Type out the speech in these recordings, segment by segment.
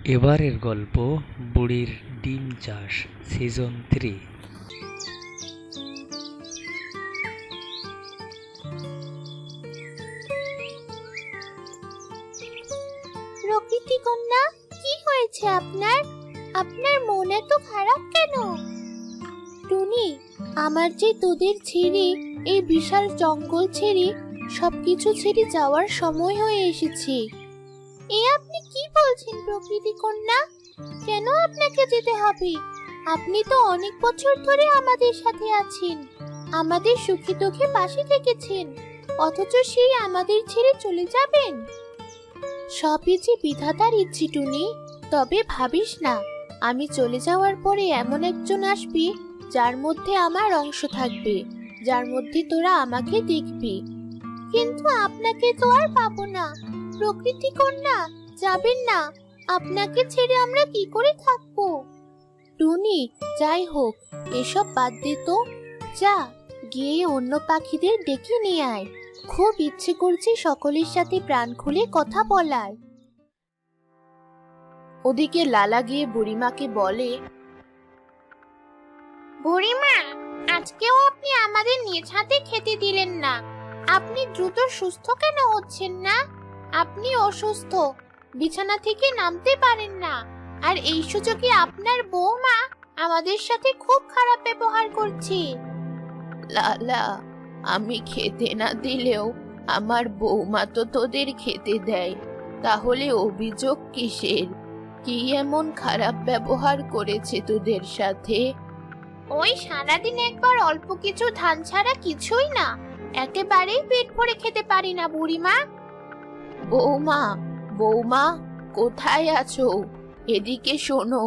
এবারের গল্প বুড়ির ডিম চাষ সিজন 3। প্রকৃতি কন্যা, কি হয়েছে আপনার? আপনার মন এত খারাপ কেন? টুনি, আমার যে তোদের ছেড়ে, এই বিশাল জঙ্গল ছেড়ে, সবকিছু ছেড়ে যাওয়ার সময় হয়ে এসেছে। আপনি কি বলছেন প্রকৃতি কন্যা? কেন আপনাকে যেতে হবে? আপনি তো অনেক বছর ধরে আমাদের সাথে আছেন, আমাদের সুখে দুঃখে পাশে থেকেছেন, অথচ সেই আমাদের ছেড়ে চলে যাবেন? সবই যে বিধাতার ইচ্ছে টুনি। তবে ভাবিস না, আমি চলে যাওয়ার পরে এমন একজন আসবে যার মধ্যে আমার অংশ থাকবে, যার মধ্যে তোরা আমাকে দেখবি। কিন্তু আপনাকে তো আর পাবো না প্রকৃতি কন্যা, যাবেন না। আপনাকে ছেড়ে আমরা কি করে থাকবো? টুনি, যাই হোক, এসব বাদ দে তো। যা, গিয়ে অন্য পাখিদের ডেকে নিয়ে আয়। খুব ইচ্ছে করছে সকলের সাথে প্রাণ খুলে কথা বলার। ওদিকে লালা গিয়ে বুড়িমাকে বলে, বুড়িমা, আজকেও আপনি আমাদের নিজ হাতে খেতে দিলেন না। আপনি দ্রুত সুস্থ কেন হচ্ছেন না? আপনি অসুস্থ, বিছানা থেকে নামতে পারেন না, আর এই সুযোগে আপনার বৌমা আমাদের সাথে খুব খারাপ ব্যবহার করছে। লালা, আমি খেতে না দিলেও আমার বৌমা তো তোদের খেতে দেয়, তাহলে অভিযোগ কিসের? কি এমন খারাপ ব্যবহার করেছে তোদের সাথে? ওই সারাদিন একবার অল্প কিছু ধান ছাড়া কিছুই না, একেবারেই পেট ভরে খেতে পারি না বুড়িমা। বৌমা, বৌমা, কোথায় আছো? এদিকে শোনো।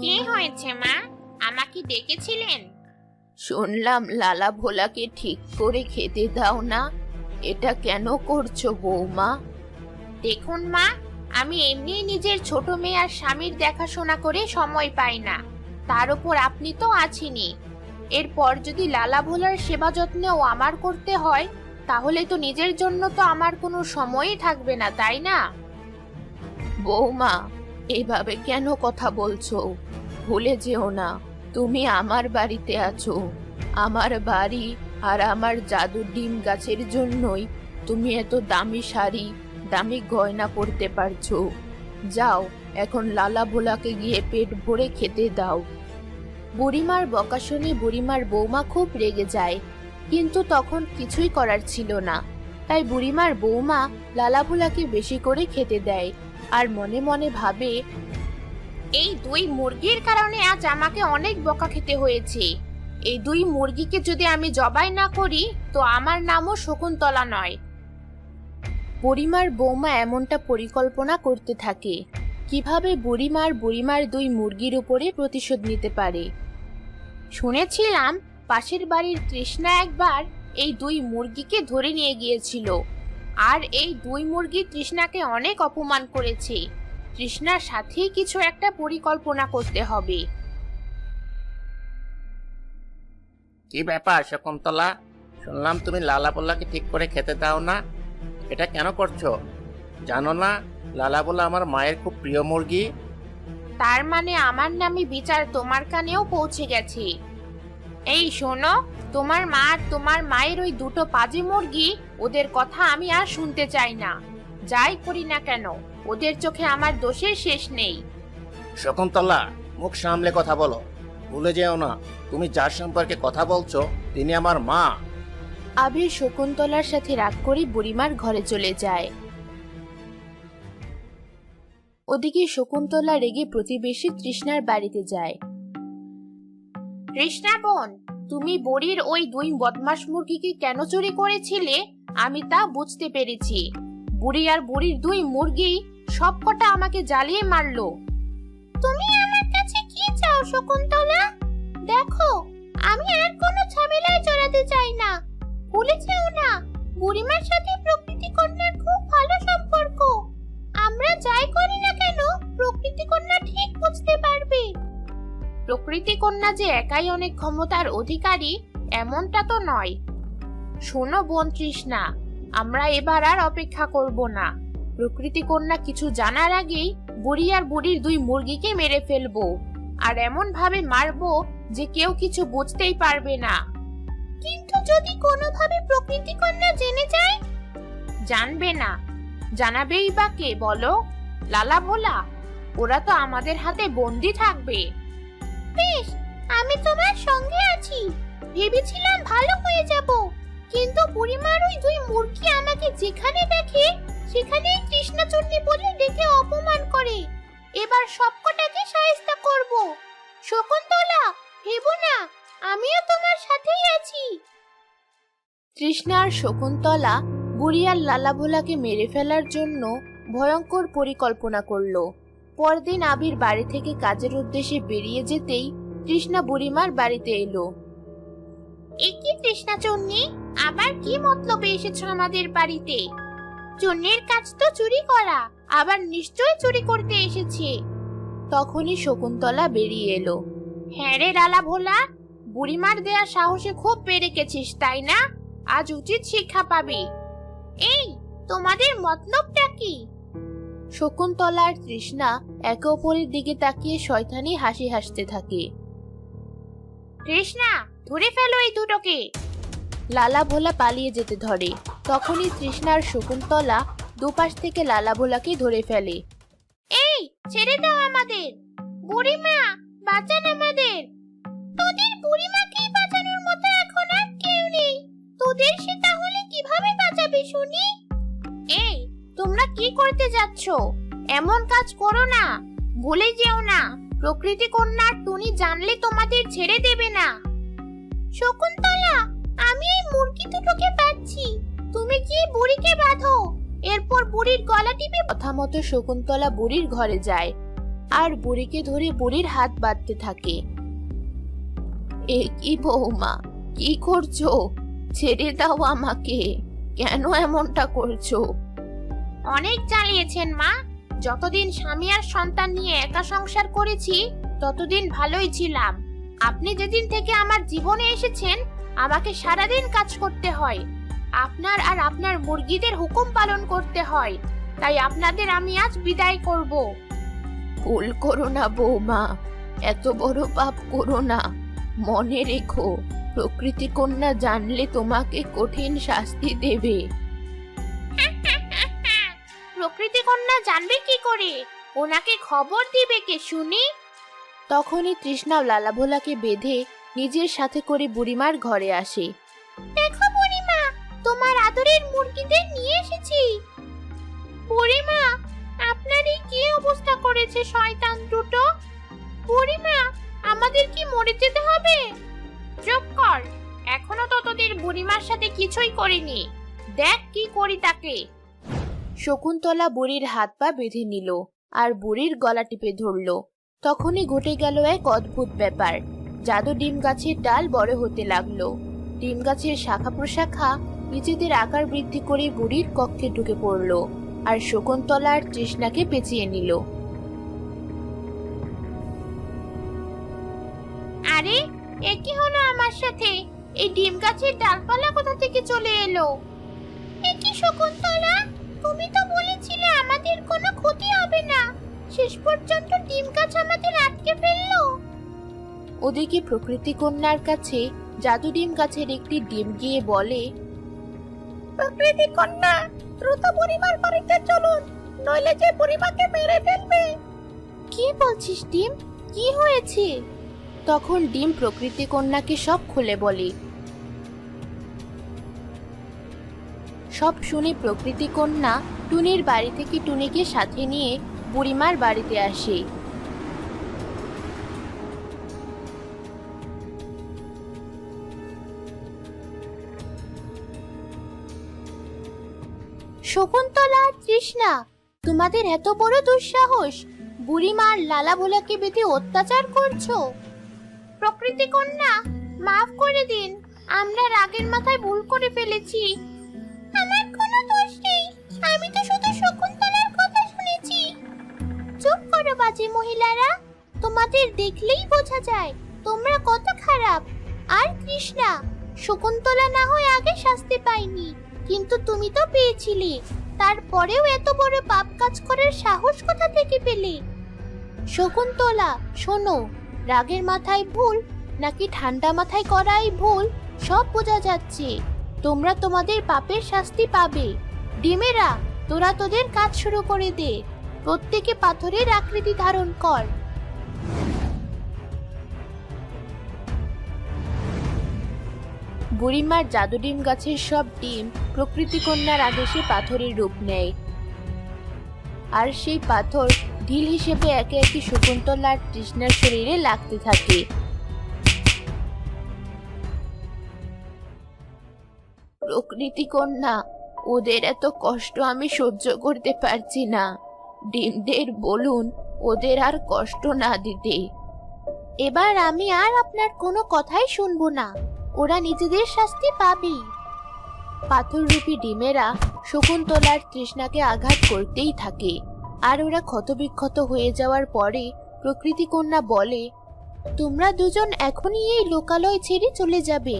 কি হয়েছে মা? আমাকে ডেকেছিলেন? শুনলাম লালা ভোলাকে ঠিক করে খেতে দাও না, এটা কেন করছো বৌমা? দেখুন মা, আমি এমনি নিজের ছোট মেয়ে আর স্বামীর দেখাশোনা করে সময় পাই না, তার উপর আপনি তো আছেনই। এরপর যদি লালা ভোলার সেবা যত্নও আমার করতে হয়, তাহলে তো নিজের জন্য তো আমার কোনো সময়ই থাকবে না, তাই না? বৌমা, এভাবে কেন কথা বলছো? ভুলে যেও না, তুমি আমার বাড়িতে আছো। আমার বাড়ি আর আমার জাদুর ডিম গাছের জন্যই তুমি এত দামি শাড়ি, দামি গয়না পরতে পারছো। যাও, এখন লালা ভোলাকে গিয়ে পেট ভরে খেতে দাও। বুড়িমার বকা শুনে বুড়িমার বৌমা খুব রেগে যায়, কিন্তু তখন কিছুই করার ছিল না। তাই বুড়িমার বৌমা লালা ভোলাকে বেশি করে খেতে দেয়, আর মনে মনে ভাবে, এই দুই মুরগির কারণে আজ আমাকে অনেক বকা খেতে হয়েছে। এই দুই মুরগিকে যদি আমি জবাই না করি, তো আমার নামও শকুন্তলা নয়। বুড়িমার বৌমা এমনটা পরিকল্পনা করতে থাকে, কিভাবে বুড়িমার দুই মুরগির উপরে প্রতিশোধ নিতে পারে। শুনেছিলাম পাশের বাড়ির তৃষ্ণা একবার এই দুই মুরগিকে ধরে নিয়ে গিয়েছিল, আর এই দুই মুরগি তৃষ্ণাকে অনেক অপমান করেছে। তৃষ্ণার সাথেই কিছু একটা পরিকল্পনা করতে হবে। কি ব্যাপার শকুন্তলা? শুনলাম তুমি লালা পোলাকে ঠিক করে খেতে দাও না, এটা কেন করছো? জানো না লালা পোলা আমার মায়ের খুব প্রিয় মুরগি? তার মানে আমার নামে বিচার তোমার কানেও পৌঁছে গেছে? এই শোনো, তোমার মা আর তোমার মায়ের ওই দুটো পাজি মুরগি, ওদের কথা আমি আর শুনতে চাই না। যাই করি না কেন, ওদের চোখে আমার দোষের শেষ নেই। শকুন্তলা, মুখ সামলে কথা বলো। ভুলে যেও না, তুমি যার সম্পর্কে কথা বলছো তিনি আমার মা। আবির শকুন্তলার সাথে রাগ করে বুড়িমার ঘরে চলে যায়। ওদিকে শকুন্তলা রেগে প্রতিবেশী তৃষ্ণার বাড়িতে যায়। তৃষ্ণা বোন, তুমি বুড়ির ওই দুই বদমাশ মুরগিকে কেন চুরি করেছিলে আমি তা বুঝতে পেরেছি। বুড়ি আর বুড়ির দুই মুরগি সবকটা আমাকে জ্বালিয়ে মারলো। তুমি আমার কাছে কি চাও শকুন্তলা? দেখো, আমি আর কোনো ঝামেলায় জড়াতে চাই না। ভুলে যেও না, বুড়িমার সাথে প্রকৃতি কন্যার খুব ভালো সম্পর্ক। আমরা যাই করি না কেন, প্রকৃতি কন্যা ঠিক বুঝতে পারবে। প্রকৃতি কন্যা যে একাই অনেক ক্ষমতার অধিকারী, এমনটা তো নয়। শোনো বোন তৃষ্ণা, আমরা এবার আর অপেক্ষা করব না। প্রকৃতি কন্যা কিছু জানার আগেই বুড়ি আর বুড়ির দুই মুরগিকে মেরে ফেলবো, আর এমন ভাবে মারবো যে কেউ কিছু বুঝতেই পারবে না। কিন্তু যদি কোনোভাবে প্রকৃতি কন্যা জেনে যায়? জানবে না, জানাবেই বা কে বলো? লালা ভোলা, ওরা তো আমাদের হাতে বন্দি থাকবে। বেশ, আমি তোমার সঙ্গে আছি। ভেবেছিলাম ভালো হয়ে যাব, কিন্তু বুড়িমার ওই দুই মুরগি আমাকে যেখানে দেখে সেখানেই কৃষ্ণচূর্ণী বলে ডেকে অপমান করে। এবার সবকটাকে শায়েস্তা করব। শকুন্তলা, ভেবো না, আমিও তোমার সাথেই আছি। তৃষ্ণা আর শকুন্তলা বুড়ি আর লালা ভোলাকে মেরে ফেলার জন্য ভয়ঙ্কর পরিকল্পনা করলো। পরদিন আবির বাড়ি থেকে কাজের উদ্দেশ্যে বেরিয়ে যেতেই তৃষ্ণা বুড়িমার বাড়িতে এলো। কি তৃষ্ণাচূর্ণী, আবার কি মতলবে এসেছো আমাদের বাড়িতে? চুন্নির কাজ তো চুরি করা, আবার নিশ্চয় চুরি করতে এসেছে। তখনই শকুন্তলা বেরিয়ে এলো। হ্যাঁ রে লালা ভোলা, বুড়িমার দেয়া সাহসে খুব বেড়ে গেছিস, তাই না? আজ উচিত শিক্ষা পাবি। এই, তোমাদের মতলবটা কি? শকুন্তলা আর তৃষ্ণা একে অপরের দিকে তাকিয়ে শয়তানি হাসি হাসতে থাকে। তৃষ্ণা, ধরে ফেলো এই দুটোকে। লালা ভোলা পালিয়ে যেতে ধরে। তখনই তৃষ্ণা আর শকুন্তলা দুপাশ থেকে লালা ভোলাকে ধরে ফেলে। এই, ছেড়ে দাও আমাদের। বুড়িমা, বাঁচান আমাদের। তোদের বুড়িমাকেই বাঁচানোর মতো এখন আর কেউ নেই। তোদের সে তাহলে কিভাবে বাঁচাবে শুনি? এই, তোমরা কি করতে যাচ্ছ? এমন কাজ করো না। ভুলে যেও না, প্রকৃতি কন্যা টুনি জানলে তোমাদের ছেড়ে দেবে না। শকুন্তলা, আমি এই মুরগি দুটোকে বাঁধছি, তুমি কি বুড়িকে বাঁধো। এরপর বুড়ির গলা টিপে। কথা মতো শকুন্তলা বুড়ির ঘরে যায় আর বুড়িকে ধরে বুড়ির হাত বাঁধতে থাকে। এ কি বৌমা, কি করছো? ছেড়ে দাও আমাকে। কেন এমনটা করছো? অনেক জ্বালিয়েছেন মা। যতদিন স্বামী আর সন্তান নিয়ে একা সংসার করেছি ততদিন ভালোই ছিলাম। আপনি যেদিন থেকে আমার জীবনে এসেছেন আমাকে সারাদিন কাজ করতে হয়, আপনার আর আপনার মুরগিদের হুকুম পালন করতে হয়। তাই আপনাদের আমি আজ বিদায় করব। ভুল করো না বৌমা, এত বড় পাপ করো না। মনে রেখো, প্রকৃতি কন্যা জানলে তোমাকে কঠিন শাস্তি দেবে। প্রকৃতি কন্যা জানবে কি করে? ওনাকে খবর দিবে কে শুনি? তখনই তৃষ্ণা লালা ভোলাকে বেঁধে নিজের সাথে করে বুড়িমার ঘরে আসে। দেখো বুড়িমা, তোমার আদরের মুরগিদের নিয়ে এসেছি। বুড়িমা, আপনারই কি অবস্থা করেছে শয়তান দুটো? বুড়িমা, আমাদের কি মরে যেতে হবে? চুপ কর, এখনো তো তোদের বুড়িমার সাথে কিছুই করিনি। দেখ কি করি তাকে। শকুন্তলা বুড়ির হাত পা বেঁধে নিল আর বুড়ির গলা টিপে ধরল। তখনই ঘটে গেল এক অদ্ভুত ব্যাপার। জাদু ডিম গাছের ডাল বড় হতে লাগলো। ডিম গাছের শাখা প্রশাখা নিজেদের আকার বৃদ্ধি করে বুড়ির কক্ষে ঢুকে পড়ল আর শকুন্তলা আর তৃষ্ণাকে পেঁচিয়ে নিল। আরে, এ কি হলো আমার সাথে? এই ডিম গাছের ডালপালা কোথা থেকে চলে এলো? এ কি শকুন্তলা, তুমি তো বলেছিলে আমাদের কোনো ক্ষতি হবে না, শেষ পর্যন্ত ডিম গাছ আমাদের আটকে ফেললো। ওদিকে প্রকৃতি কন্যার কাছে জাদু ডিম গাছের একটি ডিম গিয়ে বলে, প্রকৃতি কন্যা, দ্রুত বুড়িমার বাড়িতে চলুন, নইলে যে বুড়িমাকে মেরে ফেলবে। কি বলছিস ডিম, কি হয়েছে? তখন ডিম প্রকৃতি কন্যাকে সব খুলে বলে। সব শুনে প্রকৃতি কন্যা টুনির বাড়ি থেকে টুনিকে সাথে নিয়ে বুড়িমার বাড়িতে আসে। শকুন্তলা আর তৃষ্ণা, তোমাদের এত বড় দুঃসাহস, বুড়িমার লালা ভোলাকে বেঁধে অত্যাচার করছো? প্রকৃতি কন্যা, মাফ করে দিন, আমরা রাগের মাথায় ভুল করে ফেলেছি। আমার কোনো দোষ নেই, আমি তো শুধু শকুন্তলার কথা শুনেছি। চুপ করো বাজে মহিলারা, তোমাদের দেখলেই বোঝা যায় তোমরা কত খারাপ। আর কৃষ্ণা, শকুন্তলা না হয় আগে শাস্তি পায়নি, কিন্তু তুমি তো পেয়েছিলে। তারপরেও এত বড় পাপ কাজ করার সাহস কোথা থেকে পেলে? শকুন্তলা শোনো, রাগের মাথায় ভুল নাকি ঠান্ডা মাথায় করাই ভুল সব বোঝা যাচ্ছে। তোমরা তোমাদের পাপের শাস্তি পাবে। ডিমেরা, তোরা তোদের কাজ শুরু করে দে। প্রত্যেকে পাথরের আকৃতি ধারণ কর। বুড়িমার জাদু ডিম গাছের সব ডিম প্রকৃতি কন্যার আদেশে পাথরের রূপ নেয়, আর সেই পাথর ঢিল হিসেবে একে একে শকুন্তলার তৃষ্ণার শরীরে লাগতে থাকে। প্রকৃতি কন্যা, ওদের এত কষ্ট আমি সহ্য করতে পারছি না। ডিমদের বলুন ওদের আর কষ্ট না দিতে। এবার আমি আর আপনার কোনো কথাই শুনবো না। ওরা নিজেদের শাস্তি পাবেই। পাথররূপী ডিমেরা শকুন্তলার তৃষ্ণাকে আঘাত করতেই থাকে, আর ওরা ক্ষতবিক্ষত হয়ে যাওয়ার পরে প্রকৃতি কন্যা বলে, তোমরা দুজন এখনই এই লোকালয় ছেড়ে চলে যাবে।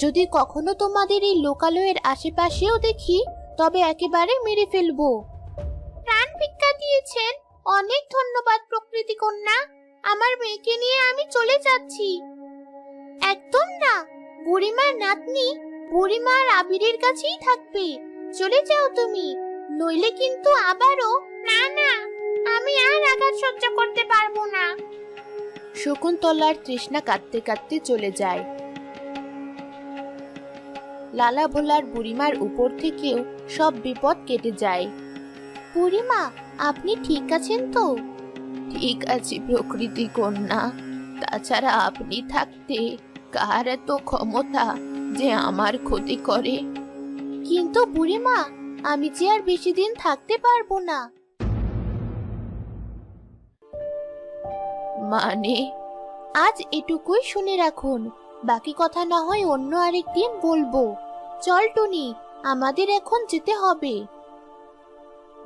যদি কখনো তোমাদের এই লোকালয়ের আশেপাশেও দেখি তবে একেবারে মেরে ফেলবো। প্রাণ ভিক্ষা দিয়েছেন, অনেক ধন্যবাদ প্রকৃতি কন্যা। আমার মেয়েকে নিয়ে আমি চলে যাচ্ছি। একদম না, বুড়িমার নাতনি বুড়িমা আর আবিরের কাছেই থাকবে। চলে যাও তুমি, নইলে কিন্তু আবারও। না না, আমি আর আঘাত সহ্য করতে পারবো না। শকুন্তলার তৃষ্ণা কাঁদতে কাঁদতে চলে যায়। লালা ভোলার বুড়িমার উপর থেকেও সব বিপদ কেটে যায়। বুড়িমা, আপনি ঠিক আছেন তো? ঠিক আছি প্রকৃতি কন্যা। তাছাড়া আপনি থাকতে কার এত ক্ষমতা যে আমার ক্ষতি করে? কিন্তু বুড়িমা, আমি যে আর বেশি দিন থাকতে পারবো না। মানে? আজ এটুকুই শুনে রাখুন, বাকি কথা না হয় অন্য আরেকদিন বলবো। চল টুনি, আমাদের এখন যেতে হবে।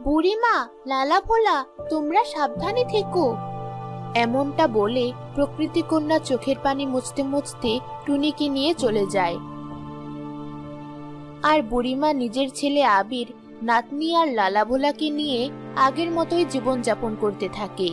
বুড়িমা, লালা ভোলা, তোমরা সাবধানে থেকো। এমনটা বলে প্রকৃতি কন্যা চোখের পানি মুছতে মুছতে টুনিকে নিয়ে চলে যায়। আর বুড়িমা নিজের ছেলে আবির, নাতনি আর লালা ভোলাকে নিয়ে আগের মতোই জীবনযাপন করতে থাকে।